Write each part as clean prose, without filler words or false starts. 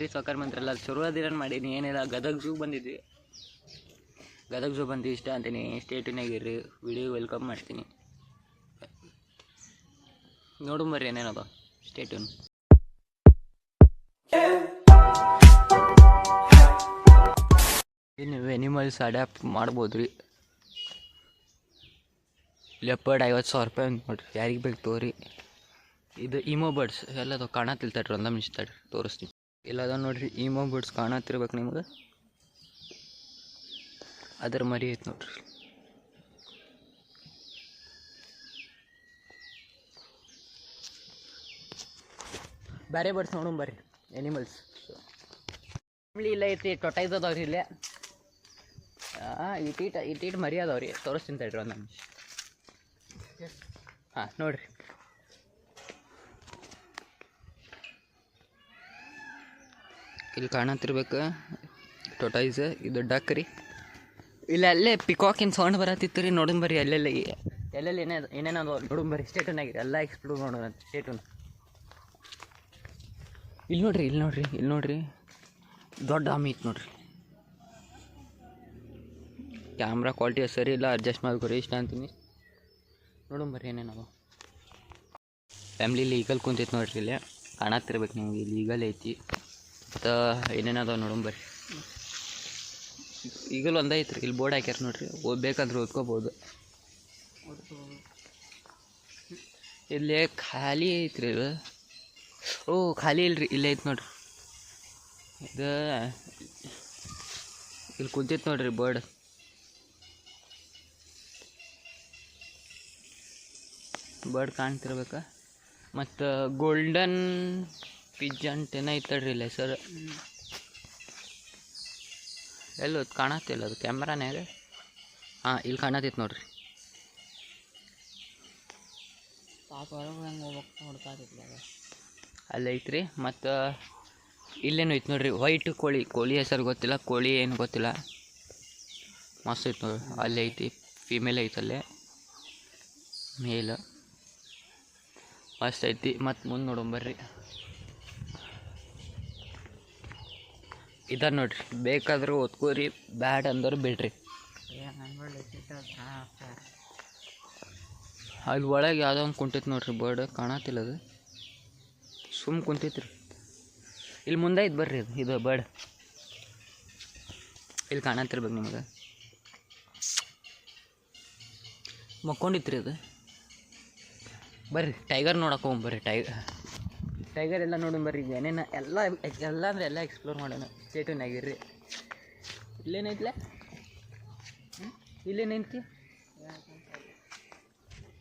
ರೀ ಸಾಕಾರ ಮಂತ್ರಲ್ಲ ಶುರುವಾದಿರ ಮಾಡೀನಿ ಏನಿಲ್ಲ ಗದಗ ಝೂ ಬಂದಿದ್ವಿ. ಗದಗ ಝೂ ಬಂದು ಇಷ್ಟ ಅಂತೀನಿ. ಸ್ಟೇಟ್ಯೂನಾಗಿರ್ರಿ, ವಿಡಿಯೋ ವೆಲ್ಕಮ್ ಮಾಡ್ತೀನಿ. ನೋಡು ಬರ್ರಿ ಏನೇನದ ಸ್ಟೇಟ್ಯೂನ್. ನೀವು ಎನಿಮಲ್ಸ್ ಅಡ್ಯಾಪ್ಟ್ ಮಾಡ್ಬೋದು ರೀ. ಲೆಪರ್ಡ್ 50,000 ರೂಪಾಯಿ ಅಂತ ನೋಡ್ರಿ, ಯಾರಿಗೆ ಬೇಕು ತೋರಿ. ಇದು ಈಮೋ ಬರ್ಡ್ಸ್ ಎಲ್ಲದು ಕಾಣತಿಲ್ತಾಡ್ರಿ, ಒಂದ ನಿಮಿಷ ತಡ್ರಿ ತೋರಿಸ್ತೀನಿ. ಇಲ್ಲದ ನೋಡ್ರಿ ಈಮೋ ಬರ್ಡ್ಸ್ ಕಾಣತ್ತಿರ್ಬೇಕು ನಿಮ್ಗೆ. ಅದ್ರ ಮರಿ ಐತೆ ನೋಡ್ರಿ. ಬೇರೆ ಬರ್ಡ್ಸ್ ನೋಡೋಣ ಬರ್ರಿ, ಎನಿಮಲ್ಸ್. ಫ್ಯಾಮ್ಲಿ ಇಲ್ಲ ಐತಿ, ಟೊಟೈಸ್ ಅದಾವ್ರಿ ಇಲ್ಲೇ. ಇಟೀಟ್ ಮರಿ ಅದಾವ್ರಿ, ತೋರಿಸ್ತೀನಿ ತಡ್ರಿ ಒಂದು ನಿಮಿಷ. ಹಾಂ ನೋಡ್ರಿ, ಇಲ್ಲಿ ಕಾಣತ್ತಿರ್ಬೇಕು ಟೊಟೈಸ್. ಇದು ಡಕ್ ರೀ. ಇಲ್ಲ ಅಲ್ಲೇ ಪಿಕಾಕಿನ ಸೌಂಡ್ ಬರತ್ತಿತ್ತು ರೀ. ನೋಡೋಣ ಬರ್ರಿ ಎಲ್ಲೆಲ್ಲಿ ಏನೇನದು ನೋಡೋಣ ಬರ್ರಿ. ಸ್ಟೇಟೂನಾಗಿರಿ ಎಲ್ಲ ಎಕ್ಸ್ಪ್ಲೋರ್ ಮಾಡೋಣ ಸ್ಟೇಟೂನ್. ಇಲ್ಲಿ ನೋಡ್ರಿ ದೊಡ್ಡ ಆಮಿ ಐತೆ ನೋಡ್ರಿ. ಕ್ಯಾಮ್ರಾ ಕ್ವಾಲಿಟಿ ಸರಿ ಇಲ್ಲ, ಅಡ್ಜಸ್ಟ್ ಮಾಡ್ಕೊರಿ ಇಷ್ಟ ಅಂತೀನಿ. ನೋಡೋಣ ಬರ್ರಿ ಏನೇನದು. ಫ್ಯಾಮ್ಲಿಲಿ ಈಗಲ್ ಕುಂತೈತೆ ನೋಡ್ರಿ, ಇಲ್ಲೇ ಕಾಣತ್ತಿರ್ಬೇಕು ನಿಮ್ಗೆ. ಇಲ್ಲಿ ಈಗಲ್ ಐತಿ ಮತ್ತು ಏನೇನದಾವ ನೋಡೋಣ ಬರ್ರಿ. ಈಗಲೂ ಒಂದೇ ಐತ್ರಿ, ಇಲ್ಲಿ ಬೋರ್ಡ್ ಹಾಕ್ಯಾರ ನೋಡ್ರಿ, ಓದ್ಬೇಕಂದ್ರೆ ಓದ್ಕೋಬೋದು. ಇಲ್ಲೇ ಖಾಲಿ ಐತ್ರಿ ಇದು. ಓ ಖಾಲಿ ಇಲ್ರಿ, ಇಲ್ಲೇ ಐತೆ ನೋಡ್ರಿ. ಇದು ಇಲ್ಲಿ ಕುಂತೈತೆ ನೋಡ್ರಿ ಬರ್ಡ್. ಬರ್ಡ್ ಕಾಣ್ತಿರ್ಬೇಕು. ಮತ್ತು ಗೋಲ್ಡನ್ ಪಿಜಂಟ್ ಏನೋ ಐತಡ್ರಿ ಇಲ್ಲ ಸರ್. ಎಲ್ಲೋ ಕಾಣತ್ತಿಲ್ಲ ಅದು ಕ್ಯಾಮ್ರಾನ್ಯಾಗ. ಹಾಂ ಇಲ್ಲಿ ಕಾಣತೈತೆ ನೋಡ್ರಿ. ಅಲ್ಲಿ ಐತ್ರಿ. ಮತ್ತು ಇಲ್ಲೇನು ಐತೆ ನೋಡ್ರಿ ವೈಟ್ ಕೋಳಿ ಹೆಸರು ಗೊತ್ತಿಲ್ಲ, ಕೋಳಿ ಏನು ಗೊತ್ತಿಲ್ಲ. ಮಸ್ತ್ ಐತೆ ನೋಡ್ರಿ. ಅಲ್ಲಿ ಐತಿ ಫೀಮೇಲ್ ಐತಲ್ಲೇ, ಮೇಲ್ ಮಸ್ತ್ ಐತಿ. ಮತ್ತು ಮುಂದೆ ನೋಡೋಣ ಬರ್ರಿ. ಇದ ನೋಡ್ರಿ, ಬೇಕಾದ್ರೆ ಓದ್ಕೋರಿ, ಬ್ಯಾಡ್ ಅಂದ್ರೆ ಬಿಡ್ರಿ. ಅಲ್ಲಿ ಒಳಗೆ ಯಾವುದೋ ಒಂದು ಕುಂತೈತೆ ನೋಡ್ರಿ ಬರ್ಡ್, ಕಾಣತ್ತಿಲ್ಲ ಅದು, ಸುಮ್ಮ ಕುಂತೈತ್ರಿ. ಇಲ್ಲಿ ಮುಂದೆ ಐತೆ ಬರ್ರಿ ಇದು ಬರ್ಡ್. ಇಲ್ಲಿ ಕಾಣತ್ತಿರ್ಬೇಕು ನಿಮಗೆ. ಮಕ್ಕೊಂಡಿತ್ರಿ ಅದು. ಬರ್ರಿ ಟೈಗರ್ ನೋಡಕ್ಕೆ ಹೋಗ್ಬರ್ರಿ. ಟೈಗರ್ ಎಲ್ಲ ನೋಡೋಣ ಬರ್ರಿ. ಏನೇನು ಎಲ್ಲ ಅಂದ್ರೆ ಎಲ್ಲ ಎಕ್ಸ್ಪ್ಲೋರ್ ಮಾಡೋಣ ಸ್ಟೇಟೂನಾಗಿರ್ರಿ. ಇಲ್ಲೇನೈತ್ಲೆ, ಇಲ್ಲೇನೈತಿ,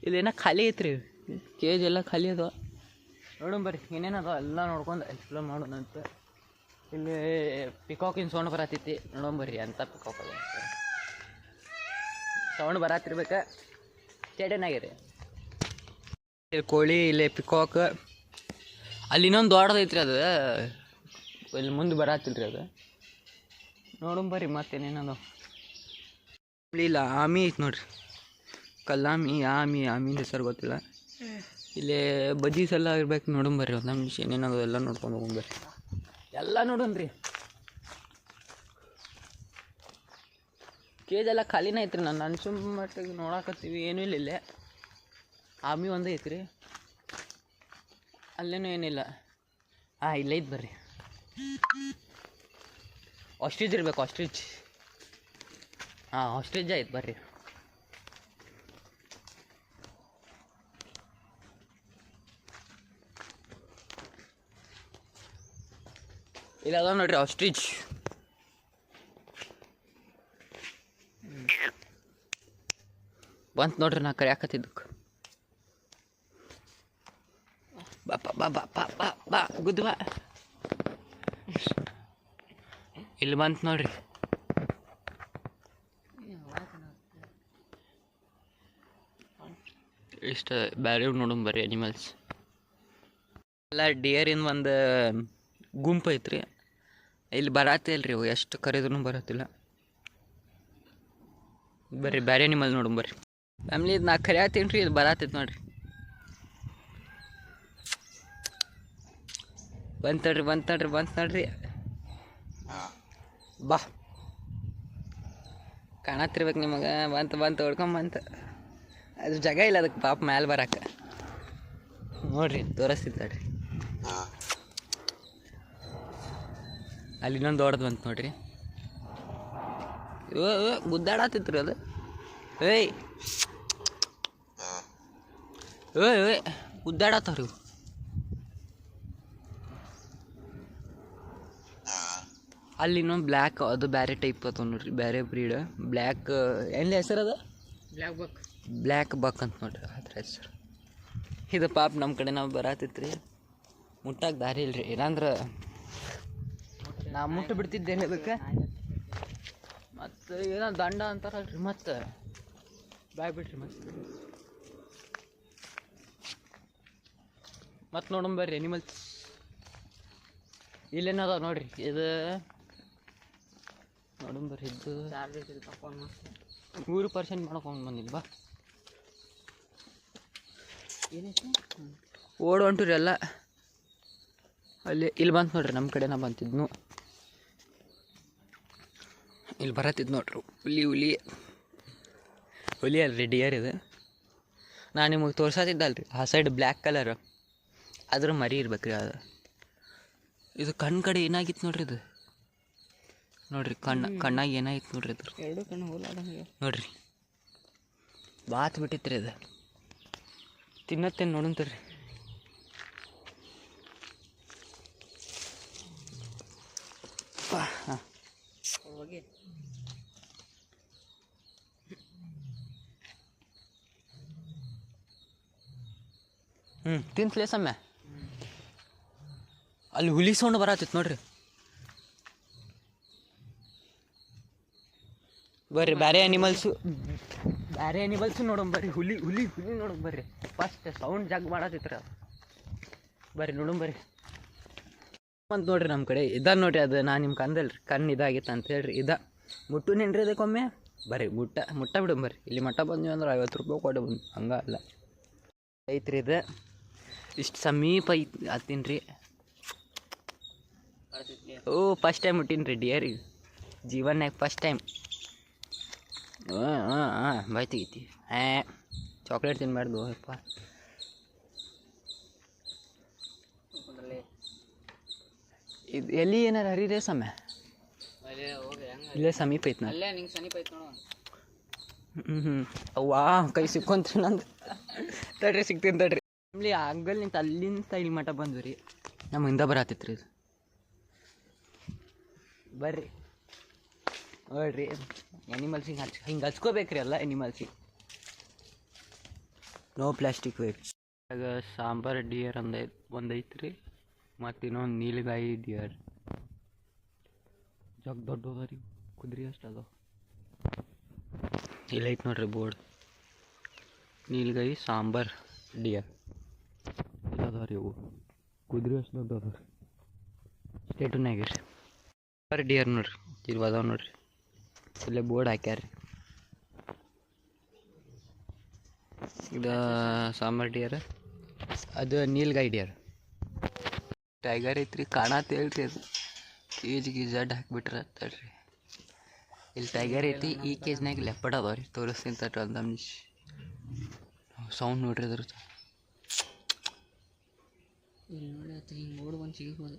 ಇಲ್ಲೇನ ಖಾಲಿ ಐತ್ರಿ, ಕೇಜ್ ಎಲ್ಲ ಖಾಲಿ ಅದ. ನೋಡೋಣ ಬರ್ರಿ ಏನೇನದ ಎಲ್ಲ ನೋಡ್ಕೊಂಡು ಎಕ್ಸ್ಪ್ಲೋರ್ ಮಾಡೋಣ ಅಂತ. ಇಲ್ಲಿ ಪಿಕಾಕಿನ ಸೌಂಡ್ ಬರತ್ತೈತಿ, ನೋಡೋಣ ಬರ್ರಿ ಅಂತ ಪಿಕಾಕ್ ಅದ ಸೌಂಡ್ ಬರತ್ತಿರ್ಬೇಕು ಸ್ಟೇಟೂನಾಗಿರಿ. ಇಲ್ಲಿ ಕೋಳಿ, ಇಲ್ಲಿ ಪಿಕಾಕ್. ಅಲ್ಲಿ ಇನ್ನೊಂದು ದೊಡ್ಡದೈತ್ರಿ, ಅದು ಇಲ್ಲಿ ಮುಂದೆ ಬರತ್ತಿಲ್ರಿ ಅದು. ನೋಡೋಣ ಬರ್ರಿ ಮತ್ತೇನೇನದು. ಇಲ್ಲ ಆಮಿ ಐತೆ ನೋಡ್ರಿ, ಕಲ್ಲಾಮಿ, ಆಮಿನ ಹೆಸರು ಗೊತ್ತಿಲ್ಲ. ಇಲ್ಲಿ ಬಜೀಸ್ ಎಲ್ಲ ಇರ್ಬೇಕು. ನೋಡೋಣ ಬರ್ರಿ ಒಂದು ನಿಮಿಷ ಏನೇನದು ಎಲ್ಲ ನೋಡ್ಕೊಂಡು ಹೋಗ್ಬರ್ರಿ. ಎಲ್ಲ ನೋಡೋಣ ರೀ. ಕೇಜ್ ಎಲ್ಲ ಖಾಲಿನ ಐತ್ರಿ. ನಾನು ಅನ್ಸುಮ್ ಮಟ್ಟಿಗೆ ನೋಡಕತ್ತೀವಿ ಏನೂ ಇಲ್ಲ. ಇಲ್ಲೇ ಆಮಿ ಒಂದೇ ಐತ್ರಿ, ಅಲ್ಲೇನೂ ಏನಿಲ್ಲ. ಹಾಂ ಇಲ್ಲ ಐತೆ ಬರ್ರಿ. ಆಸ್ಟ್ರಿಚ್ ಇರ್ಬೇಕು, ಆಸ್ಟ್ರಿಚ್. ಹಾಂ ಆಸ್ಟ್ರಿಚ್ ಐತೆ ಬರ್ರಿ. ಇಲ್ಲ ಅದ ನೋಡ್ರಿ ಆಸ್ಟ್ರಿಚ್. ಬಂತು ನೋಡ್ರಿ, ನಾ ಕರೆಯಾಕತ್ತಿದ್ದಕ್ಕೆ. ಬಾ ಗುದ್ದು ಬಾ. ಇಲ್ಲಿ ಬಂತು ನೋಡ್ರಿ. ಇಷ್ಟು ಬೇರೆ ನೋಡೋಣ ಬರ್ರಿ ಅನಿಮಲ್ಸ್ ಎಲ್ಲ. ಡಿಯರಿನ ಒಂದು ಗುಂಪು ಐತ್ರಿ. ಇಲ್ಲಿ ಬರತ್ತಿಲ್ಲ ರೀ, ಎಷ್ಟು ಕರೆದ್ರೂ ಬರತ್ತಿಲ್ಲ. ಬರ್ರಿ ಬೇರೆ ಅನಿಮಲ್ ನೋಡೋಣ ಬರ್ರಿ. ಫ್ಯಾಮ್ಲಿ ಇದು ನಾ ಕರೆಯಾತೀನಿ ರೀ, ಇದು ಬರತ್ತೈತೆ ನೋಡ್ರಿ. ಬಂತು ನೋಡ್ರಿ ಬಾ ಕಾಣತ್ತಿರ್ಬೇಕು ನಿಮಗೆ. ಬಂತು ಹೊಡ್ಕೊಂಬಂತು. ಅದು ಜಾಗ ಇಲ್ಲ ಅದಕ್ಕೆ ಪಾಪ ಮ್ಯಾಲೆ ಬರಕ್ಕೆ. ನೋಡ್ರಿ ತೋರಿಸ್ತಿದ್ದಾಡ್ರಿ. ಅಲ್ಲಿ ಇನ್ನೊಂದು ದೊಡ್ಡದು ಬಂತು ನೋಡ್ರಿ. ಗುದ್ದಾಡತ್ತಿತ್ರಿ ಅದು. ಏಯ್ ಗುದ್ದಾಡತ್ತವ್ರಿ ಇವು. ಅಲ್ಲಿ ಇನ್ನೊಂದು ಬ್ಲ್ಯಾಕ್, ಅದು ಬೇರೆ ಟೈಪ್ ಅದ ನೋಡ್ರಿ, ಬೇರೆ ಬ್ರೀಡ್. ಬ್ಲ್ಯಾಕ್ ಎಲ್ಲಿ ಹೆಸರು ಅದ? ಬ್ಲ್ಯಾಕ್ ಬಕ್ ಅಂತ ನೋಡ್ರಿ ಅದ್ರ ಹೆಸರು. ಇದು ಪಾಪ ನಮ್ಮ ಕಡೆ ನಾವು ಬರತ್ತಿತ್ರಿ, ಮುಟ್ಟಾಕ ದಾರಿ ಇಲ್ರಿ. ಇಲ್ಲಾಂದ್ರೆ ನಾ ಮುಟ್ಟ ಬಿಡ್ತಿದ್ದೇನೆ ಅದಕ್ಕೆ. ಮತ್ತು ಏನೋ ದಂಡ ಅಂತಾರಲ್ರಿ, ಮತ್ತು ಬಾಯ್ ಬಿಡ್ರಿ. ಮತ್ತು ನೋಡೋಣ ಬರ್ರಿ ಎನಿಮಲ್ಸ್. ಇಲ್ಲೇನದ ನೋಡ್ರಿ, ಇದು ನೋಡೋಣ ಬರ್ರಿ. ಇದು 100% ಮಾಡ್ಕೊಂಡು ಬಂದಿಲ್ಲ. ಬಾ ಓಡ್ ಹೊಂಟ್ರಿ ಎಲ್ಲ. ಅಲ್ಲಿ ಇಲ್ಲಿ ಬಂತು ನೋಡ್ರಿ, ನಮ್ಮ ಕಡೆನ ಬಂತಿದ್ನು. ಇಲ್ಲಿ ಬರತ್ತಿದ್ದು ನೋಡ್ರಿ ಹುಲಿ ಅಲ್ರಿ, ಡಿಯರ್ ಇದು. ನಾನು ನಿಮಗೆ ತೋರ್ಸತ್ತಿದ್ದಲ್ರಿ ಆ ಸೈಡ್ ಬ್ಲ್ಯಾಕ್ ಕಲರ್, ಅದ್ರ ಮರಿ ಇರ್ಬೇಕ್ರಿ ಅದು. ಇದು ಕಣ್ಣು ಕಡೆ ಏನಾಗಿತ್ತು ನೋಡ್ರಿ, ಇದು ನೋಡ್ರಿ ಕಣ್ಣಾಗಿ ಏನಾಗಿತ್ತು ನೋಡ್ರಿ. ಅದ್ರ 2 ಕಣ್ಣು ನೋಡ್ರಿ, ಬಾತ್ ಬಿಟ್ಟಿತ್ರಿ ಅದು. ತಿನ್ನತ್ತೇನು ನೋಡಂತೀರಿ. ಹಾಂ ತಿನ್ಸ್ಲೇ ಸಮ್ಯ. ಅಲ್ಲಿ ಹುಲಿ ಸೌಂಡ್ ಬರತ್ತಿತ್ತು ನೋಡ್ರಿ. ಬರ್ರಿ ಬೇರೆ ಅನಿಮಲ್ಸು ನೋಡೋಣ ಬರ್ರಿ. ಹುಲಿ ನೋಡೋಣ ಬರ್ರಿ. ಫಸ್ಟ್ ಸೌಂಡ್ ಜಾಗ ಮಾಡತ್ತಿತ್ತು ಅದು. ಬರ್ರಿ ನೋಡೋಣ ಬರ್ರಿ. ಅಂತ ನೋಡ್ರಿ ನಮ್ಮ ಕಡೆ ಇದ ನೋಡ್ರಿ. ಅದು ನಾನು ನಿಮ್ಗೆ ಅಂದಲ್ರಿ ಕಣ್ಣು ಇದಾಗಿತ್ತು ಅಂತ ಹೇಳ್ರಿ. ಮುಟ್ಟುನೇನ್ರಿ ಅದಕ್ಕೊಮ್ಮೆ. ಬರ್ರಿ ಮುಟ್ಟ ಬಿಡು ಬರ್ರಿ. ಇಲ್ಲಿ ಮಟ್ಟ ಬಂದ್ವಿ ಅಂದ್ರೆ 50 ರೂಪಾಯಿ ಕೊಟ್ಟು ಬಂದು, ಹಂಗಲ್ಲ ಐತ್ರಿ. ಇದು ಇಷ್ಟು ಸಮೀಪ ಹತ್ತೀನಿ ರೀ. ಫಸ್ಟ್ ಟೈಮ್ ಮುಟ್ಟೀನಿ ರೀ ಡಿಯರಿಗೆ ಜೀವನ್ಯಾಗ, ಫಸ್ಟ್ ಟೈಮ್. ಬಾಯ್ ತೆಗಿತಿ. ಚಾಕ್ಲೇಟ್ ತಿನ್ಬಾರ್ದು ಅಪ್ಪ. ಇದು ಎಲ್ಲಿ ಏನಾರು ಹರಿರೇ ಸಮಯ ಇಲ್ಲೇ ಸಮೀಪ ಐತೆ. ಅವ್ವಾ ಕೈ ಸಿಕ್ಕೊಂತ್ರಿ ನಂದು. ತಡ್ರಿ ಸಿಗ್ತೀನಿ ತಡ್ರಿ. ಫ್ಯಾಮ್ಲಿ ಆಗಲ್ ನಿಂತ ಅಲ್ಲಿಂದ ಇಲ್ಲಿ ಮಠ ಬಂದ್ವಿ ರೀ. ನಮ್ಮ ಹಿಂದ ಬರತ್ತಿತ್ತು ರೀ ಇದು. ಬರ್ರಿ ನೋಡ್ರಿ ಎನಿಮಲ್ಸಿಗೆ ಹಿಂಗೆ ಹಚ್ಕೋಬೇಕ್ರಿ ಎಲ್ಲ ಎನಿಮಲ್ಸಿಗೆ. No plastic waste. ಆಗ ಸಾಂಬಾರ್ ಡಿಯರ್ ಒಂದೈತ್ರಿ, ಮತ್ತು ಇನ್ನೊಂದು ನೀಲಗಾಯಿ ಡಿಯರ್. ಜಗ್ ದೊಡ್ಡ ರೀ, ಕುದುರೆ ಅಷ್ಟು ಅದಾವ. ಇಲ್ಲ ಐತೆ ನೋಡ್ರಿ ಬೋರ್ಡ್, ನೀಲಗಾಯಿ ಸಾಂಬಾರ್ ಡಿಯರ್. ಇಲ್ಲ ಅದಾವ ರೀ ಅವು, ಕುದುರೆ ಅಷ್ಟು ದೊಡ್ಡ ಅದಾವ ರೀ. ಸ್ಟೇಟುನಾಗ ರೀ ಸಾಂಬಾರ್ ಡಿಯರ್ ನೋಡ್ರಿ. ಇಲ್ಲಿ ಅದಾವ ನೋಡ್ರಿ, ಇಲ್ಲೇ ಬೋರ್ಡ್ ಹಾಕ್ಯಾರ್ರಿ. ಇದು ಸಾಂಬಾರ್ ಡಿಯರ್, ಅದು ನೀಲಗಾಯಿ ಡಿಯರ್. ಟೈಗರ್ ಐತ್ರಿ, ಕಾಣತ್ತೆ ಹೇಳ್ರಿ. ಅದು ಕೇಜಿಗೆ ಜಡ್ ಹಾಕಿಬಿಟ್ರೆ ತಡ್ರಿ. ಇಲ್ಲಿ ಟೈಗರ್ ಐತಿ, ಈ ಕೇಜ್ನಾಗ ಲೆಪಡ್ ಅದಾವ ರೀ. ತೋರಿಸ್ತೀನಿ ತಡ್ರಿ ಒಂದು ನಿಮಿಷ. ಸೌಂಡ್ ನೋಡ್ರಿ ಅದ್ರದ್ದು. ಇಲ್ಲಿ ನೋಡಿ ಆಯ್ತು, ಹಿಂಗೆ ಓಡ್ ಬಂದು ಸಿಗ್ಬೋದು.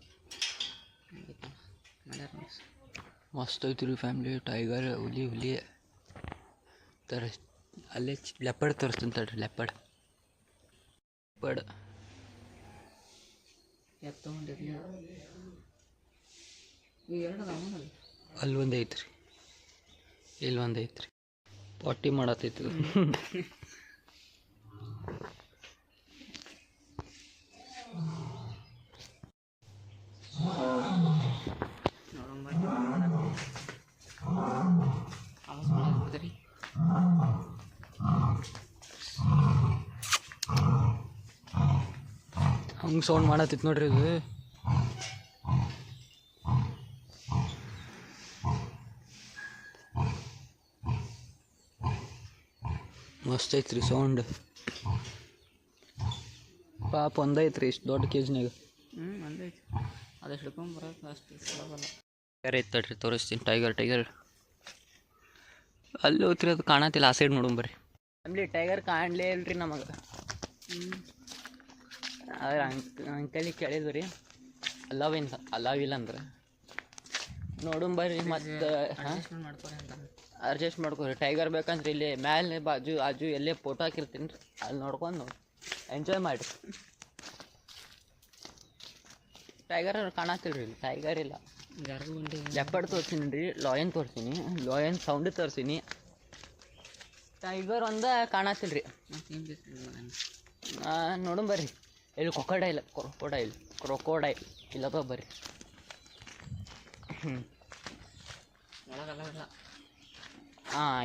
ಮಸ್ತ್ ಐತಿ ರೀ ಫ್ಯಾಮ್ಲಿ. ಟೈಗರ್, ಹುಲಿ ತೋರಿಸ್. ಅಲ್ಲೇ ಲೆಪಡ್ ತೋರಿಸ್ತೀನಿ ತಡ್ರಿ. ಲೆಪಡ್ ಅಲ್ಲಿ ಒಂದು ಐತ್ರಿ, ಇಲ್ಲಿ ಒಂದು ಐತ್ರಿ. ಪಾಟಿ ಮಾಡತ್ತೈತಿ. ಹಂಗೆ ಸೌಂಡ್ ಮಾಡತ್ತಿತ್ತು ನೋಡ್ರಿ ಇದು. ಮಸ್ತ್ ಐತ್ರಿ ಸೌಂಡ್. ಪಾಪ ಒಂದೈತ್ರಿ ಇಷ್ಟು ದೊಡ್ಡ ಕೇಜ್ನಾಗ. ಒಂದೈತಿ, ಅದಷ್ಟು ಹಿಡ್ಕೊಂಬರಕ್ಕೆ ಅಷ್ಟು ಸುಲಭಲ್ಲ. ಟೈಗರ್ ಐತೆ ತಡ್ರಿ ತೋರಿಸ್ತೀನಿ. ಟೈಗರ್ ಅಲ್ಲಿ ಹೋಗ್ತಿರಿ, ಅದು ಕಾಣತಿಲ್ಲ. ಆ ಸೈಡ್ ನೋಡು ಬರ್ರಿ. ಅಲ್ಲಿ ಟೈಗರ್ ಕಾಣಲೇ ಇಲ್ರಿ ನಮಗೆ. ಆದ್ರೆ ಅಂಕಲಿಗೆ ಕೇಳಿದ್ವಿ ರೀ, ಅಲಾವಿಲ್ಲ ಅಂದ್ರೆ ನೋಡುಂಬರ್ರಿ. ಮತ್ತು ಅಡ್ಜಸ್ಟ್ ಮಾಡ್ಕೊರಿ. ಟೈಗರ್ ಬೇಕಂದ್ರೆ ಇಲ್ಲಿ ಮ್ಯಾಲೆ ಬಾಜು ಎಲ್ಲೇ ಫೋಟೋ ಹಾಕಿರ್ತೀನಿ ರೀ, ಅಲ್ಲಿ ನೋಡ್ಕೊಂಡು ನೋಡಿ ಎಂಜಾಯ್ ಮಾಡಿರಿ. ಟೈಗರ್ ಕಾಣತ್ತಿಲ್ರಿ, ಇಲ್ಲಿ ಟೈಗರ್ ಇಲ್ಲ. ಲೆಪರ್ಡ್ ತೋರಿಸ್ತೀನಿ ರೀ, ಲಾಯನ್ ತೋರಿಸ್ತೀನಿ, ಲಾಯನ್ ಸೌಂಡ್ ತೋರಿಸ್ತೀನಿ. ಟೈಗರ್ ಒಂದ ಕಾಣತ್ತಿಲ್ರಿ. ನೋಡುಂಬರ್ರಿ. ಇಲ್ಲಿ ಕ್ರೊಕೊಡೈಲ್ ಇಲ್ಲದ ಬರ್ರಿ.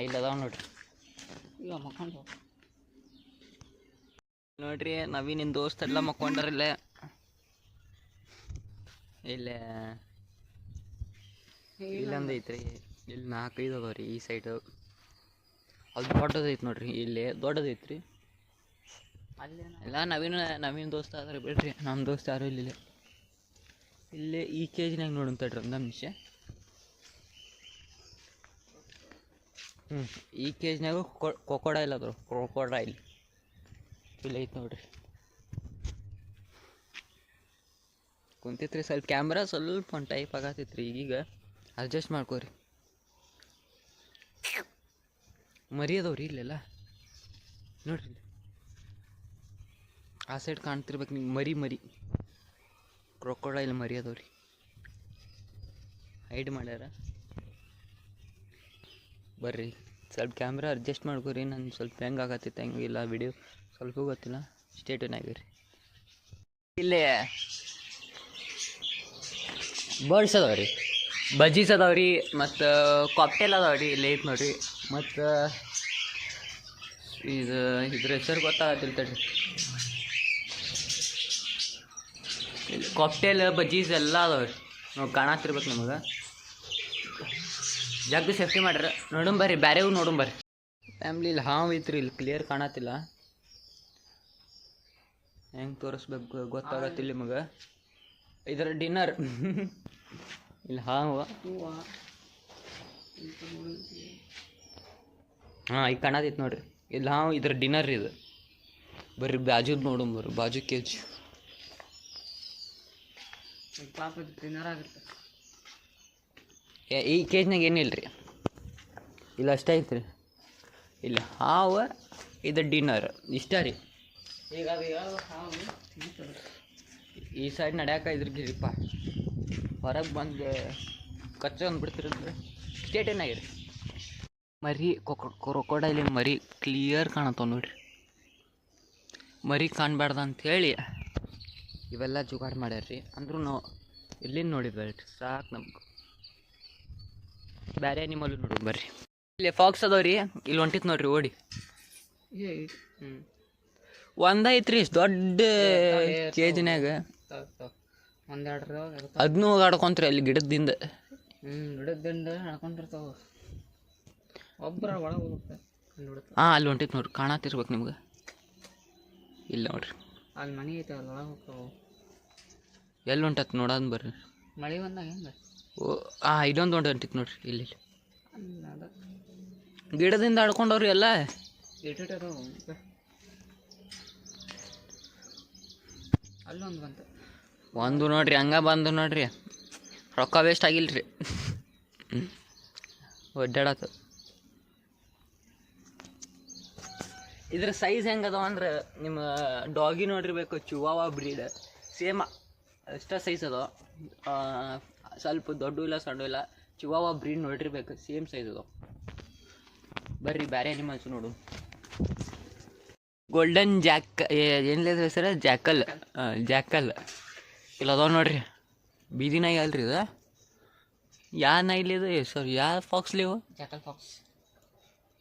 ಇಲ್ಲದಾವ ನೋಡ್ರಿ. ನೋಡ್ರಿ ನವೀನಿನ ದೋಸ್ತ ಎಲ್ಲ ಮಕ್ಕೊಂಡ್ರಲ್ಲೇ. ಇಲ್ಲೊಂದು ಐತ್ರಿ, ಇಲ್ಲಿ 4-5 ಅದಾವ್ರಿ ಈ ಸೈಡು. ಅದು ದೊಡ್ಡದೈತಿ ನೋಡ್ರಿ, ಇಲ್ಲಿ ದೊಡ್ಡದೈತ್ರಿ. ಎಲ್ಲ ನವೀನ ದೋಸ್ತ ಅದಾರ ಬಿಡ್ರಿ, ನಮ್ಮ ದೋಸ್ತ ಯಾರು ಇಲ್ಲೇ ಈ ಕೇಜಿನಾಗ ನೋಡು ತಡ್ರಿ ಒಂದು ನಿಮಿಷ. ಈ ಕೇಜ್ನಾಗ ಕ್ರೊಕೊಡೈಲ್ ಅದ್ರ, ಕ್ರೊಕೊಡೈಲ್ ಇಲ್ಲ ಐತೆ ನೋಡ್ರಿ. ಕುಂತೈತ್ರಿ. ಸ್ವಲ್ಪ ಕ್ಯಾಮ್ರಾ ಸ್ವಲ್ಪ ಒಂದು ಟೈಪ್ ಆಗತ್ತೈತ್ರಿ, ಈಗೀಗ ಅಡ್ಜಸ್ಟ್ ಮಾಡ್ಕೋರಿ. ಮರಿ ಅದಾವ್ರಿ ಇಲ್ಲೆಲ್ಲ ನೋಡ್ರಿ. ಆ ಸೈಡ್ ಕಾಣ್ತಿರ್ಬೇಕು ನಿಮ್ಗೆ ಮರಿ ಕ್ರೊಕೊಡೈಲ್ ಮರಿ ಅದಾವ್ರಿ. ಹೈಡ್ ಮಾಡ್ಯಾರ ಬರ್ರಿ. ಸ್ವಲ್ಪ ಕ್ಯಾಮ್ರಾ ಅಡ್ಜಸ್ಟ್ ಮಾಡ್ಕೋರಿ. ನಾನು ಸ್ವಲ್ಪ ಹೆಂಗೆ ಆಗತ್ತೈತೆ ಹೆಂಗಿಲ್ಲ ವಿಡಿಯೋ ಸ್ವಲ್ಪ ಗೊತ್ತಿಲ್ಲ. ಸ್ಟೇಟನ್ನಾಗಿರಿ. ಇಲ್ಲೇ ಬರ್ಡ್ಸ್ ಅದಾವ್ರಿ, ಬಜ್ಜೀಸ್ ಅದಾವ್ರಿ, ಮತ್ತು ಕಾಕ್ಟೇಲ್ ಅದಾವ್ರಿ. ಇಲ್ಲಿ ಐತೆ ನೋಡ್ರಿ. ಮತ್ತು ಇದ್ರ ಹೆಸರು ಗೊತ್ತಾಗತ್ತಿಲ್ಲ ತಡ್ರಿ. ಇಲ್ಲಿ ಕಾಕ್ಟೇಲ್ ಬಜ್ಜೀಸ್ ಎಲ್ಲ ಅದಾವ್ರಿ. ನಾವು ಕಾಣತ್ತಿರ್ಬೇಕು ನಮಗೆ. ಜಗ್ಗಿ ಸೇಫ್ಟಿ ಮಾಡ್ರಿ. ನೋಡುಂಬರ್ರಿ, ಬ್ಯಾರೆವು ನೋಡುಂಬರ್ರಿ. ಫ್ಯಾಮ್ಲಿ ಇಲ್ಲಿ ಹಾವು ಐತ್ರಿ, ಇಲ್ಲಿ ಕ್ಲಿಯರ್ ಕಾಣತ್ತಿಲ್ಲ. ಹೆಂಗೆ ತೋರಿಸ್ಬೇಕು ಗೊತ್ತಾಗತ್ತಿಲ್ಲ ನಿಮಗೆ. ಇದರ ಡಿನ್ನರ್ ಇಲ್ಲಿ ಹಾವು. ಈಗ ಕಾಣತೈತಿ ನೋಡ್ರಿ, ಇಲ್ಲಿ ಹಾವು. ಇದ್ರ ಡಿನ್ನರ್ ಇದು. ಬರ್ರಿ ಬಾಜು ನೋಡುಂಬರ್ರಿ, ಬಾಜು ಕೇಜ್. ಡಿನ್ನರ್ ಆಗುತ್ತೆ ಈ ಕೇಜ್ನಾಗ ಏನಿಲ್ಲ ರೀ, ಇಲ್ಲಿ ಅಷ್ಟೇ ಐತ್ರಿ. ಇಲ್ಲಿ ಹಾವು, ಇದು ಡಿನ್ನರ್ ಇಷ್ಟ ರೀ. ಈಗ ಈ ಸೈಡ್ ನಡ್ಯಾಕ ಇದ್ರಿಗಿರಿಪ್ಪ, ಹೊರಗೆ ಬಂದು ಕಚ್ಚೊಂದು ಬಿಡ್ತಿರಲ್ರಿ. ಸ್ಟೇಟೇನಾಗಿರಿ. ಮರಿ ಕ್ರೊಕೊಡೈಲ್ ಮರಿ ಕ್ಲಿಯರ್ ಕಾಣತ್ತವ ನೋಡ್ರಿ. ಮರಿ ಕಾಣಬಾರ್ದು ಅಂಥೇಳಿ ಇವೆಲ್ಲ ಜುಗಾಡು ಮಾಡ್ಯಾರ್ರಿ. ಅಂದ್ರೂ ನಾವು ಇಲ್ಲಿಂದ ನೋಡಿದ್ವಲ್ರಿ, ಸಾಕು ನಮ್ಗೆ. ಬೇರೆ ಅನಿಮಲ್ ನೋಡಿ ಬರ್ರಿ. ಇಲ್ಲಿ ಫಾಕ್ಸ್ ಅದಾವ್ರಿ, ಇಲ್ಲಿ ಹೊಂಟಿತ್ತು ನೋಡ್ರಿ ಓಡಿ. ಒಂದ ಐತ್ರಿ ದೊಡ್ಡ ಕೇಜಿನಾಗ. ಅದನ್ನೂ ಆಡ್ಕೊಂತ್ರಿ ಅಲ್ಲಿ ಗಿಡದಿಂದ. ನಡ್ಕೊಂಡಿರ್ತಾವ. ಅಲ್ಲಿ ಹೊಂಟಿತ್ತು ನೋಡ್ರಿ, ಕಾಣತಿರ್ಬೇಕು ನಿಮ್ಗೆ. ಇಲ್ಲ ನೋಡ್ರಿ, ಅಲ್ಲಿ ಮನೆ ಐತೆ, ಎಲ್ಲಿ ಹೊಂಟತ್ ನೋಡೋದು ಬರ್ರಿ. ಮಳೆ ಬಂದಾಗ ಹೆಂಗೆ ಇದೊಂದು ಹೊಂಟಿತ್ತು ನೋಡ್ರಿ. ಇಲ್ಲಿ ಗಿಡದಿಂದ ಆಡ್ಕೊಂಡವ್ರಿ ಎಲ್ಲ. ಅಲ್ಲೊಂದು ಬಂತು, ಒಂದು ನೋಡ್ರಿ ಹಂಗ ಬಂದು ನೋಡ್ರಿ. ರೊಕ್ಕ ವೇಸ್ಟ್ ಆಗಿಲ್ರಿ, ಒಡ್ಡಾಡತ್ತು. ಇದ್ರ ಸೈಜ್ ಹೆಂಗದವ ಅಂದ್ರೆ ನಿಮ್ಮ ಡಾಗಿ ನೋಡಿರ್ಬೇಕು, ಚಿವಾವಾ ಬ್ರೀಡ್ ಸೇಮ್ ಅಷ್ಟ ಸೈಜ್ ಅದಾವ. ಸ್ವಲ್ಪ ದೊಡ್ಡ ಇಲ್ಲ ಸಣ್ಣ ಇಲ್ಲ. ಚಿವಾವಾ ಬ್ರೀಡ್ ನೋಡಿರ್ಬೇಕು, ಸೇಮ್ ಸೈಜ್ ಅದಾವ. ಬರ್ರಿ ಬೇರೆ ಅನಿಮಲ್ಸ್ ನೋಡು. ಗೋಲ್ಡನ್ ಏನಿಲ್ಲ ಹೆಸರು, ಜಾಕಲ್ ಇಲ್ಲ ಅದಾವ ನೋಡ್ರಿ. ಬೀದಿ ನಾಯಿ ಅಲ್ರಿ ಇದು. ಯಾವ ನಾಯಿಲಿ ಇದು ಸರ್, ಯಾವ ಫಾಕ್ಸ್ಲಿ ಇವು? ಜಾಕಲ್ ಫಾಕ್ಸ್,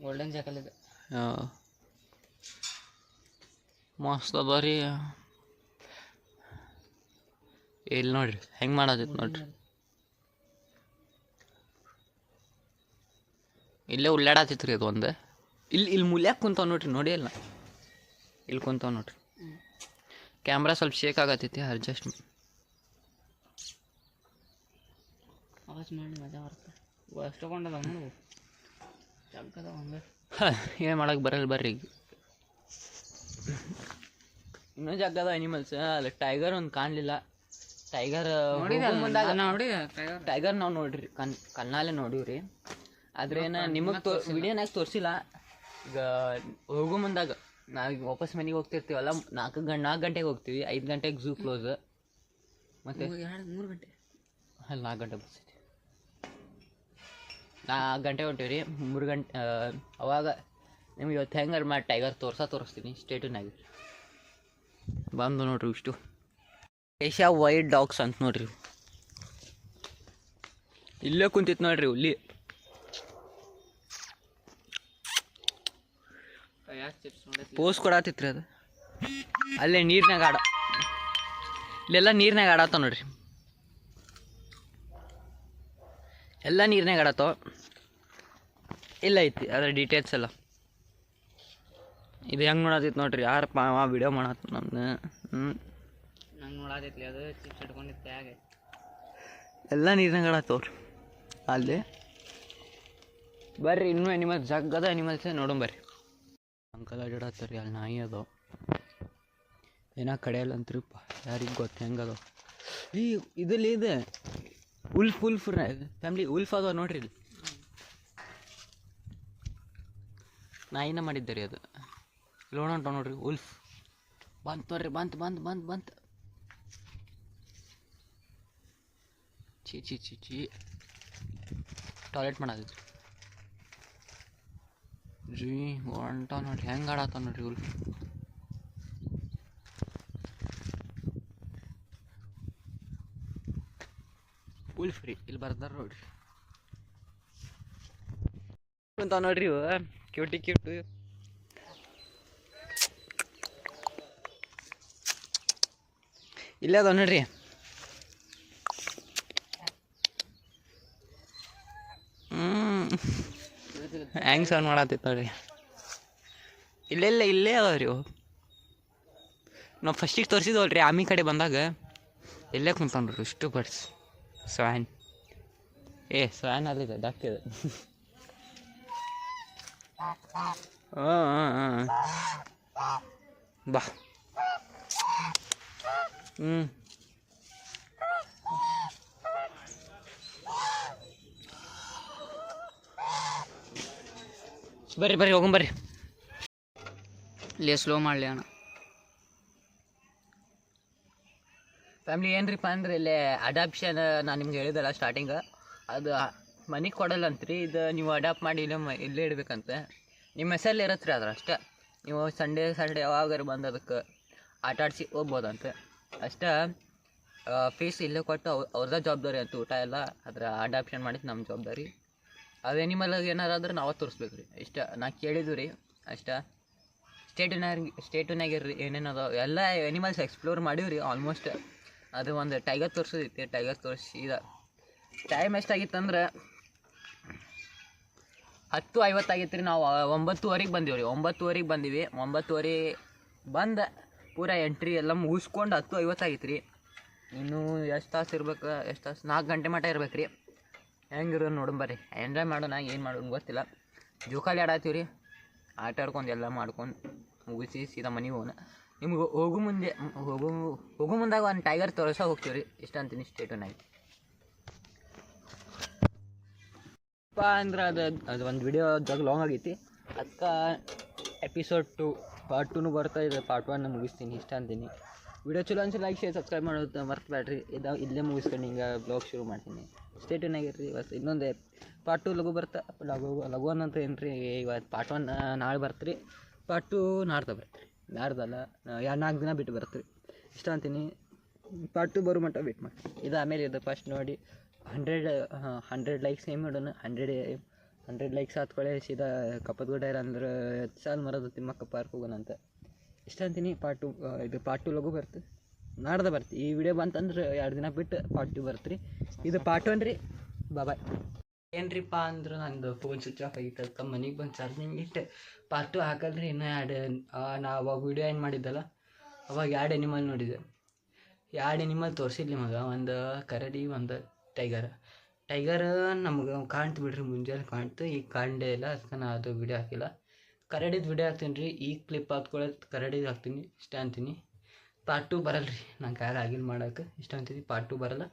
ಗೋಲ್ಡನ್ ಜಾಕಲ್ ಇದು. ಮಸ್ತ್ ಅದ ರೀ. ಇಲ್ಲಿ ನೋಡ್ರಿ ಹೆಂಗೆ ಮಾಡೋದಿತ್ತು ನೋಡ್ರಿ. ಇಲ್ಲೇ ಉಳ್ಳಾಡತ್ತಿತ್ತು ರೀ ಅದು ಒಂದು. ಇಲ್ಲಿ ಮುಲ್ಯಾಕ ಕುಂತಾವ ನೋಡ್ರಿ, ನೋಡಿ ಅಲ್ಲ ಇಲ್ಲಿ ಕುಂತಾವ ನೋಡ್ರಿ. ಕ್ಯಾಮ್ರಾ ಸ್ವಲ್ಪ ಶೇಕ್ ಆಗತ್ತೈತಿ, ಅಡ್ಜಸ್ಟ್. ಪಾಸ್ ಮಾಡಿ ಮಜಾ ಬರುತ್ತೆ. ಅಷ್ಟು ತಗೊಂಡದ ನೋಡು ಜಗ್ಗದ ಹಂಗೆ. ಏನು ಮಾಡಕ್ಕೆ ಬರಲ್ಲ ಬರ್ರಿ. ಈಗ ಇನ್ನೂ ಜಗ್ಗದ ಅನಿಮಲ್ಸ್. ಅಲ್ಲಿ ಟೈಗರ್ ಒಂದು ಕಾಣಲಿಲ್ಲ. ಟೈಗರ್ ಮುಂದಾಗ ಟೈಗರ್ ನಾವು ನೋಡ್ರಿ ಕಣ್ಣಾಲೆ ನೋಡಿವ್ರಿ. ಆದ್ರೆ ನಿಮಗೆ ವಿಡಿಯೋನಾಗ ತೋರಿಸಿಲ್ಲ. ಈಗ ಹೋಗೋ ಮುಂದಾಗ ನಾವೀಗ ವಾಪಸ್ ಮನೆಗೆ ಹೋಗ್ತಿರ್ತೀವಲ್ಲ, 4 ಗಂಟೆಗೆ ಹೋಗ್ತೀವಿ. 5 ಗಂಟೆಗೆ ಝೂ ಕ್ಲೋಸ್. ಮತ್ತೆ 3 ಗಂಟೆ ಅಲ್ಲಿ 4 ಗಂಟೆ ಬಸ್ ಐತಿ. 4 ಗಂಟೆ ಹೊಂಟೀವಿ ರೀ. 3 ಗಂಟೆ ಅವಾಗ ನಿಮ್ಗೆ ಇವತ್ತು ಹೆಂಗಾರು ಮಾಡಿ ಟೈಗರ್ ತೋರಿಸ್ತೀನಿ. ಸ್ಟೇಟನ್ನಾಗಿ ಬಂದು ನೋಡ್ರಿ. ಇಷ್ಟು ಏಷ್ಯಾ ವೈಲ್ಡ್ ಡಾಗ್ಸ್ ಅಂತ ನೋಡ್ರಿ. ಇಲ್ಲೇ ಕುಂತಿತ್ತು ನೋಡ್ರಿ ಹುಲಿ. ಪೋಸ್ ಕೊಡತ್ತಿತ್ರಿ ಅದು. ಅಲ್ಲೇ ನೀರ್ನಾಗ ಇಲ್ಲೆಲ್ಲ ನೀರ್ನಾಗ ಆಡತ್ತಾವ ನೋಡ್ರಿ. ಎಲ್ಲ ನೀರ್ನಾಗ ಆಡತ್ತಾವ. ಇಲ್ಲ ಐತಿ ಅದ್ರ ಡೀಟೇಲ್ಸ್ ಎಲ್ಲ. ಇದು ಹೆಂಗೆ ನೋಡತ್ತಿತ್ತು ನೋಡ್ರಿ. ಯಾರಪ್ಪ ವಿಡಿಯೋ ಮಾಡತ್ತ ನಮ್ದು. ನಂಗೆ ನೋಡತೈತಿ ಅದು ಚಿಪ್ಸ್ ಇಟ್ಕೊಂಡಿತ್ತು. ಹಾಗೆ ಎಲ್ಲ ನೀರ್ನಾಗ ಆಡತ್ತವ್ರಿ. ಅಲ್ಲಿ ಬರ್ರಿ, ಇನ್ನೂ ಅನಿಮಲ್ಸ್ ಜಗ್ಗದ ಅನಿಮಲ್ಸ್ ನೋಡೋಣ ಬರ್ರಿ. ಅಂಕಲ್ ಅಡ್ಡಾಡತ್ತಾರೆ. ಅಲ್ಲಿ ನಾಯಿ ಅದಾವ. ಏನೋ ಕಡೆಯಲ್ಲ ಅಂತ್ರಿಪ್ಪ, ಯಾರಿಗೆ ಗೊತ್ತು ಹೆಂಗದ. ಈ ಇದಲ್ಲಿ ಇದೆ ಉಲ್ಫ್ ಫ್ಯಾಮ್ಲಿ ಉಲ್ಫ್ ಅದಾವ ನೋಡ್ರಿ. ಇಲ್ಲಿ ನಾಯಿನ ಮಾಡಿದ್ದಾರೆ ಅದು. ಇಲ್ಲಿ ಹೊಂಟ ನೋಡ್ರಿ ಉಲ್ಫ್. ಬಂತು ನೋಡ್ರಿ. ಬಂತು ಚೀ ಟಾಯ್ಲೆಟ್ ಮಾಡೋದಿತ್ತು ಜೀ. ಹೊಂಟ ನೋಡ್ರಿ ಹೆಂಗೆ ಆಡತ್ತಾವ ನೋಡ್ರಿ ಉಲ್ಫ್. ಉಲ್ಫ್ ರೀ. ಇಲ್ಲಿ ಬರ್ದಾರ ನೋಡ್ರಿ ಅಂತ ನೋಡ್ರಿ. ಇವು ಕ್ಯೂಟು ಇಲ್ಲೇ ಅದಾವ ನೋಡ್ರಿ. ಹೆಂಗೆ ಸೌಂಡ್ ಮಾಡತ್ತಿತ್ತು ನೋಡ್ರಿ. ಇಲ್ಲೇ ಅದಾವ್ರಿ ಇವು. ನಾವು ಫಸ್ಟಿಗೆ ತೋರಿಸಿದ್ವಲ್ರಿ ಆಮಿ ಕಡೆ ಬಂದಾಗ. ಇಲ್ಲೇ ಕುಂತಾವ ನೋಡ್ರಿ ಇಷ್ಟು ಬರ್ಡ್ಸ್. ಸ್ವ್ಯಾನ್ ಅಲ್ಲಿದೆ ಡಾಕ್ಟಿದೆ. ಬಾ. ಬರ್ರಿ ಹೋಗಂಬರ್ರಿ. ಇಲ್ಲೇ ಸ್ಲೋ ಮಾಡಲಿ ಅಣ್ಣ. ಫ್ಯಾಮ್ಲಿ ಏನ್ರಿಪ್ಪ ಅಂದ್ರೆ ಇಲ್ಲೇ ಅಡಾಪ್ಷನ್ ನಾನು ನಿಮ್ಗೆ ಹೇಳಿದಲ್ಲ ಸ್ಟಾರ್ಟಿಂಗ್. ಅದು ಮನೆಗೆ ಕೊಡಲ್ಲ ಅಂತ್ರಿ. ಇದು ನೀವು ಅಡಾಪ್ಟ್ ಮಾಡಿ ಇಲ್ಲೇ ಇಡ್ಬೇಕಂತ. ನಿಮ್ಮ ಹೆಸರಲ್ಲಿ ಇರತ್ತೆ ರೀ. ಅದ್ರ ಅಷ್ಟೇ. ನೀವು ಸಂಡೇ ಯಾವಾಗಾರು ಬಂದು ಅದಕ್ಕೆ ಆಟಾಡಿಸಿ ಹೋಗ್ಬೋದಂತ ಅಷ್ಟೇ. ಫೀಸ್ ಇಲ್ಲೇ ಕೊಟ್ಟು ಅವ್ರದ್ದು ಜವಾಬ್ದಾರಿ ಅಂತ. ಊಟ ಎಲ್ಲ ಅದ್ರ ಅಡಾಪ್ಷನ್ ಮಾಡಿದ್ದು ನಮ್ಮ ಜವಾಬ್ದಾರಿ. ಅದು ಎನಿಮಲ್ಗೆ ಏನಾರಾದ್ರೆ ನಾವು ತೋರಿಸ್ಬೇಕು ರೀ. ಇಷ್ಟ ನಾ ಕೇಳಿದ್ವಿ ರೀ ಅಷ್ಟೇ. ಸ್ಟೇಟುನಾಗಿರ್ರಿ ಏನೇನದ ಎಲ್ಲ ಎನಿಮಲ್ಸ್ ಎಕ್ಸ್ಪ್ಲೋರ್ ಮಾಡೀವಿ ರೀ ಆಲ್ಮೋಸ್ಟ್. ಅದು ಒಂದು ಟೈಗರ್ ತೋರಿಸೋದೈತಿ. ಟೈಗರ್ ತೋರಿಸಿ ಇದು ಟೈಮ್ ಎಷ್ಟಾಗಿತ್ತಂದ್ರೆ 10:50 ಆಗಿತ್ತು ರೀ. ನಾವು 9:15 ಬಂದೀವಿ ರೀ. 9:15 ಬಂದೀವಿ. 9:15 ಬಂದು ಪೂರಾ ಎಂಟ್ರಿ ಎಲ್ಲ ಮುಗಿಸ್ಕೊಂಡು 10:50 ಆಗಿತ್ತು ರೀ. ಇನ್ನೂ ಎಷ್ಟು ತಾಸು ಇರ್ಬೇಕು? 4 ಗಂಟೆ ಮಟ್ಟ ಇರ್ಬೇಕು ರೀ. ಹೆಂಗಿರೋ ನೋಡಂಬರ್ರಿ. ಎಂಜಾಯ್ ಮಾಡೋಣ. ಏನು ಮಾಡೋಣ ಗೊತ್ತಿಲ್ಲ. ಜೋಕಾಲಿ ಆಡತ್ತೀವಿ ರೀ. ಆಟ ಆಡ್ಕೊಂಡು ಎಲ್ಲ ಮಾಡ್ಕೊಂಡು ಮುಗಿಸಿ ಸೀದಾ ಮನೆಗೆ ಹೋಗೋಣ. ನಿಮ್ಗೆ ಹೋಗೋ ಮುಂದಾಗ ಒಂದು ಟೈಗರ್ ತೋರಿಸೋ ಹೋಗ್ತೀವಿ ರೀ. ಇಷ್ಟ ಅಂತೀನಿ. ಸ್ಟೇಟುನಾಗಿ ಅಂದ್ರೆ ಅದು ಒಂದು ವಿಡಿಯೋ ಲಾಂಗ್ ಆಗೈತಿ. ಅದಕ್ಕೆ ಎಪಿಸೋಡ್ 2 ಪಾರ್ಟ್ 2 ಬರ್ತಾ ಇದೆ. ಪಾರ್ಟ್ 1 ಮುಗಿಸ್ತೀನಿ. ಇಷ್ಟ ಅಂತೀನಿ. ವಿಡಿಯೋ ಚಲೋ ಅನ್ಸಿ ಲೈಕ್ ಶೇರ್ ಸಬ್ಸ್ಕ್ರೈಬ್ ಮಾಡೋದು ಮರ್ತಬೇಡ್ರಿ. ಇಲ್ಲೇ ಮುಗಿಸ್ಕೊಂಡು ಹಿಂಗೆ ಬ್ಲಾಗ್ ಶುರು ಮಾಡ್ತೀನಿ. ಸ್ಟೇಟುನಾಗಿರ್ರಿ. ಇವತ್ತು ಇನ್ನೊಂದು ಪಾರ್ಟ್ 2 ಲಘು ಅನ್ನಂತ ಏನು ರೀ. ಇವತ್ತು ಪಾರ್ಟ್ 1 ನಾಳೆ ಬರ್ತೀರಿ. ಪಾರ್ಟ್ 2 ನಾಡ್ದು ಬರ್ತೀರಿ. ನಾಡ್ದಲ್ಲ 4 ದಿನ ಬಿಟ್ಟು ಬರ್ತೀರಿ. ಇಷ್ಟ ಅಂತೀನಿ. ಪಾರ್ಟ್ 2 ಬರೋ ಮಟ್ಟ ವೇಟ್ ಮಾಡಿ. ಇದು ಆಮೇಲೆ ಇದು ಫಸ್ಟ್ ನೋಡಿ 100 ಲೈಕ್ಸ್ ಏಮ್ ಮಾಡೋಣ. 100 ಲೈಕ್ಸ್ ಆತ್ಕೊಳ್ಳೆ ಸೀದಾ ಕಪ್ಪದಗುಡ್ಡ ಅಂದ್ರೆ ಸಾಲು ಮರದ ತಿಮ್ಮಕ್ಕ ಪಾರ್ಕ್ ಹೋಗೋಣ ಅಂತ ಇಷ್ಟ ಅಂತೀನಿ. ಪಾರ್ಟ್ 2 ಇದು ಪಾರ್ಟ್ 2 ಲಘು ಬರ್ತೀವಿ. ನಾಡ್ದು ಬರ್ತೀವಿ. ಈ ವಿಡಿಯೋ ಬಂತಂದ್ರೆ 2 ದಿನ ಬಿಟ್ಟು ಪಾರ್ಟ್ 2 ಬರ್ತೀರಿ. ಇದು ಪಾರ್ಟ್ 1 ರೀ. ಬಾಯ್. ಏನ್ರಿಪ್ಪ ಅಂದ್ರೆ ನಂದು ಫೋನ್ ಸ್ವಿಚ್ ಆಫ್ ಆಗಿತ್ತು. ಅದಕ್ಕೆ ಮನೆಗೆ ಬಂದು ಚಾರ್ಜಿಂಗ್ ಇಟ್ಟು ಪಾರ್ಟ್ 2 ಹಾಕಲ್ರಿ. ಇನ್ನೂ ನಾ ಅವಾಗ ವಿಡಿಯೋ ಏನು ಮಾಡಿದ್ದಲ್ಲ ಅವಾಗ 2 ಎನಿಮಲ್ ನೋಡಿದೆ. 2 ಎನಿಮಲ್ ತೋರಿಸಿದ್ಲಿ ಮಗ. ಒಂದು ಕರಡಿ, ಒಂದು ಟೈಗರ್. ಟೈಗರ್ ನಮ್ಗೆ ಕಾಣ್ತು ಬಿಡ್ರಿ, ಮುಂಜಾನೆ ಕಾಣ್ತು, ಈಗ ಕಾಣೇ ಇಲ್ಲ. ಅದಕ್ಕೆ ನಾ ಅದು ವಿಡಿಯೋ ಹಾಕಿಲ್ಲ. ಕರಡಿದು ವಿಡಿಯೋ ಹಾಕ್ತೀನಿ ರೀ. ಈ ಕ್ಲಿಪ್ ಹಾಕ್ಕೊಳ್ಳೋದು ಕರಡಿದು ಹಾಕ್ತೀನಿ, ಇಷ್ಟ ಅಂತೀನಿ. ಪಾರ್ಟ್ 2 ಬರಲ್ಲ ರೀ, ನಂಗೆ ಕಾಲ ಆಗಿಲ್ಲ ಮಾಡೋಕೆ, ಇಷ್ಟ ಅಂತೀನಿ. ಪಾರ್ಟ್ 2 ಬರಲ್ಲ,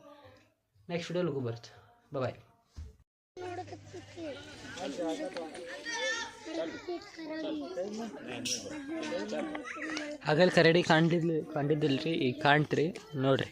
ನೆಕ್ಸ್ಟ್ ವಿಡಿಯೋ ಲಗು ಬರುತ್ತೆ. ಬಾಯ್. ಆಗಲ್ಲಿ ಕರಡಿ ಕಂಡಿದ್ದಿಲ್ಲ ರೀ, ಈಗ ಕಾಣ್ತೀರಿ ನೋಡ್ರಿ.